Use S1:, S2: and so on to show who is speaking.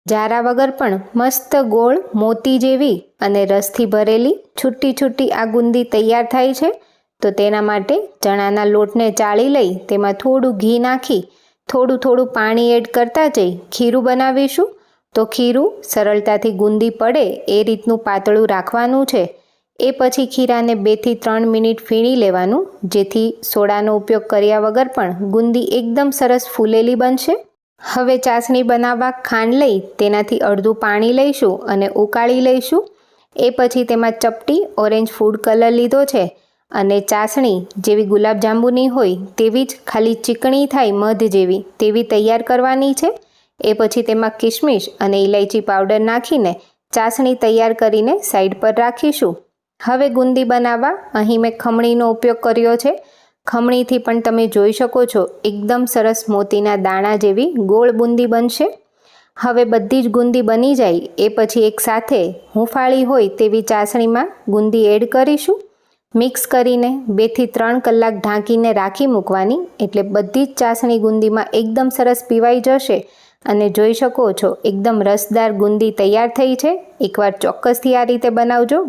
S1: જારા વગર પણ મસ્ત ગોળ મોતી જેવી અને રસથી ભરેલી છૂટી છૂટી આ ગુંદી તૈયાર થાય છે। તો તેના માટે ચણાના લોટને ચાળી લઈ તેમાં થોડું ઘી નાખી થોડું પાણી એડ કરતા જઈ ખીરું બનાવીશું। તો ખીરું સરળતાથી ગુંદી પડે એ રીતનું પાતળું રાખવાનું છે। એ પછી ખીરાને 2 થી 3 મિનિટ ફીણી લેવાનું, જેથી સોડાનો ઉપયોગ કર્યા વગર પણ ગુંદી એકદમ સરસ ફૂલેલી બનશે। હવે ચાસણી બનાવવા ખાંડ લઈ તેનાથી અડધું પાણી લઈશું અને ઉકાળી લઈશું। એ પછી તેમાં ચપટી ઓરેન્જ ફૂડ કલર લીધો છે અને ચાસણી જેવી ગુલાબજાંબુની હોય તેવી જ ખાલી ચીકણી થાય મધ જેવી તેવી તૈયાર કરવાની છે। એ પછી તેમાં કિશમિશ અને ઇલાયચી પાવડર નાખીને ચાસણી તૈયાર કરીને સાઈડ પર રાખીશું। હવે ગુંદી બનાવવા અહીં મેં ખમણીનો ઉપયોગ કર્યો છે। ખમણીથી પણ તમે જોઈ શકો છો એકદમ સરસ મોતીના દાણા જેવી ગોળ બુંદી બનશે। હવે બધી જ ગુંદી બની જાય એ પછી એક સાથે હુંફાળી હોય તેવી ચાસણીમાં ગુંદી એડ કરીશું। મિક્સ કરીને 2 થી 3 કલાક ઢાંકીને રાખી મૂકવાની, એટલે બધી જ ચાસણી ગુંદીમાં એકદમ સરસ પીવાઈ જશે અને જોઈ શકો છો એકદમ રસદાર ગુંદી તૈયાર થઈ છે। એકવાર ચોક્કસથી આ રીતે બનાવજો।